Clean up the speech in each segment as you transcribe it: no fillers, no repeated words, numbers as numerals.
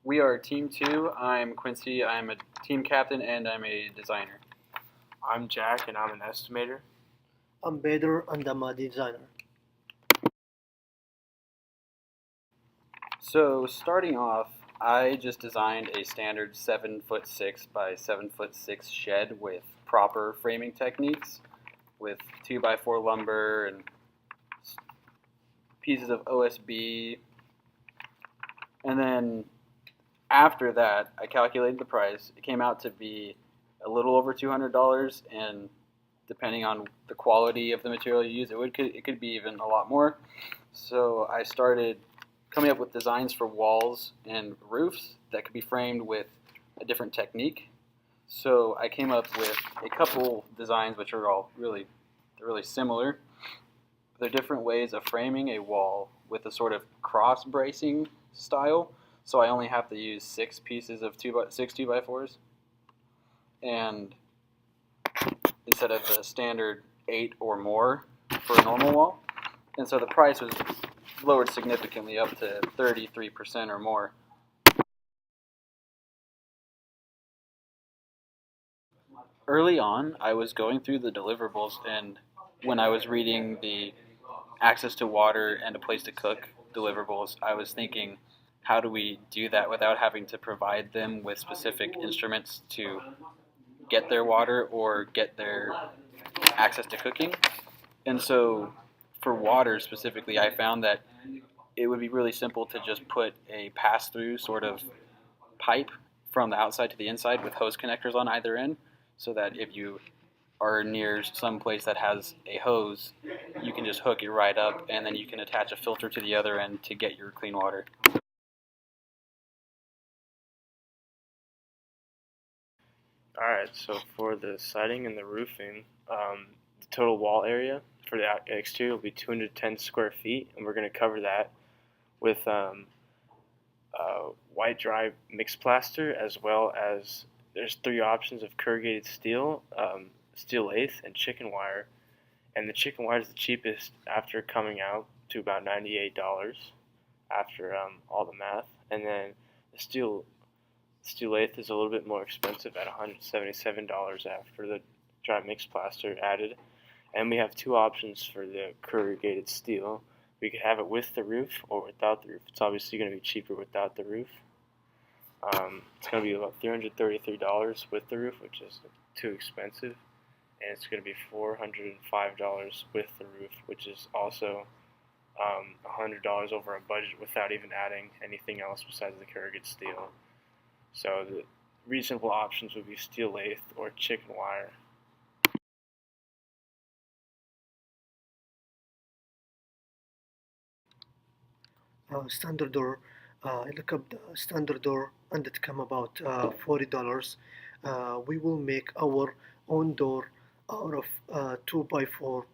We are Team 2. I'm Quincy. I'm a team captain and I'm a designer. I'm Jack and I'm an estimator. I'm Bader and I'm a designer. So starting off, I just designed a standard 7'6" by 7'6" shed with proper framing techniques, with 2x4 lumber and pieces of OSB. And then after that, I calculated the price. It came out to be a little over $200, and depending on the quality of the material you use, it could be even a lot more. So I started coming up with designs for walls and roofs that could be framed with a different technique. So I came up with a couple designs which are all really similar. They're different ways of framing a wall with a sort of cross bracing style. So I only have to use 6 pieces of 6 2x4s, and instead of the standard 8 or more for a normal wall. And so the price was lowered significantly up to 33% or more. Early on, I was going through the deliverables, and when I was reading the access to water and a place to cook deliverables, I was thinking, how do we do that without having to provide them with specific instruments to get their water or get their access to cooking? And so for water specifically, I found that it would be really simple to just put a pass-through sort of pipe from the outside to the inside with hose connectors on either end, so that if you are near some place that has a hose, you can just hook it right up, and then you can attach a filter to the other end to get your clean water. Alright, so for the siding and the roofing, the total wall area for the exterior will be 210 square feet, and we're going to cover that with white dry mixed plaster, as well as there's 3 options of corrugated steel, steel lathe, and chicken wire. And the chicken wire is the cheapest after coming out to about $98 after all the math. And then the steel lathe is a little bit more expensive at $177 after the dry mixed plaster added. And we have 2 options for the corrugated steel. We could have it with the roof or without the roof. It's obviously going to be cheaper without the roof. It's going to be about $333 with the roof, which is too expensive. And it's going to be $405 with the roof, which is also $100 over our budget without even adding anything else besides the corrugated steel. So the reasonable options would be steel lathe or chicken wire. Standard door. I look up the standard door and it come about $40. We will make our own door out of 2x4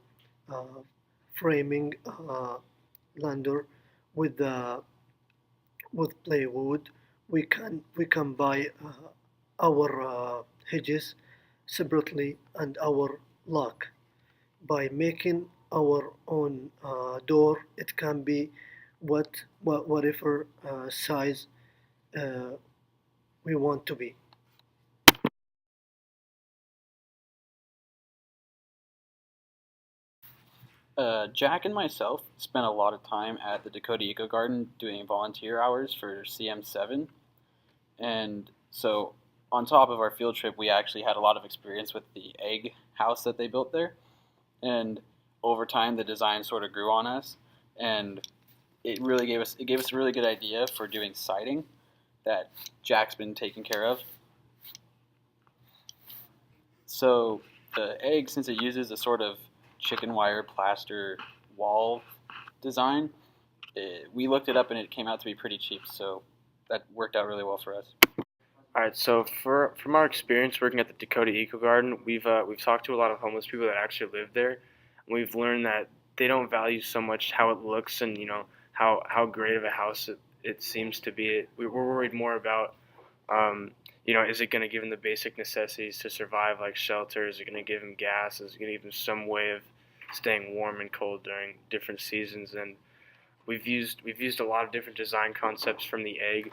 framing lander with plywood. We can buy our hedges separately and our lock. By making our own door, it can be whatever size uh, we want to be. Jack and myself spent a lot of time at the Dakota Eco Garden doing volunteer hours for CM7, and so on top of our field trip, we actually had a lot of experience with the egg house that they built there, and over time the design sort of grew on us, and it gave us a really good idea for doing siding that Jack's been taking care of. So the egg, since it uses a sort of chicken wire plaster wall design, we looked it up and it came out to be pretty cheap, so that worked out really well for us. Alright, so from our experience working at the Dakota Eco Garden, we've talked to a lot of homeless people that actually live there, and we've learned that they don't value so much how it looks and how great of a house it seems to be. We're worried more about is it going to give them the basic necessities to survive, like shelter? Is it going to give them gas? Is it going to give them some way of staying warm and cold during different seasons? And we've used a lot of different design concepts from the egg